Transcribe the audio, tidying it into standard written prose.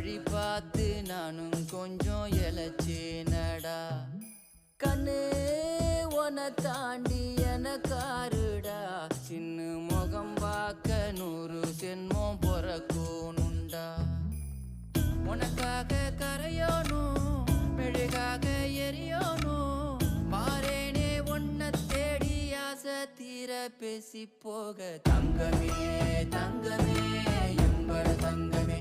வழி பார்த்து நானும் கொஞ்சம் இழைச்சேனடா. கண்ணு உன தாண்டி எனக்காருடா, சின்ன முகம் பார்க்க 100 சென்மம் பொறக்கணுண்டா. உனக்காக கரையோனும் மெழுகாக எரியோனும் மாறேனே உன்னை தேடி ஆசை தீர பேசி போக. தங்கமே தங்கமே என்பட தங்கமே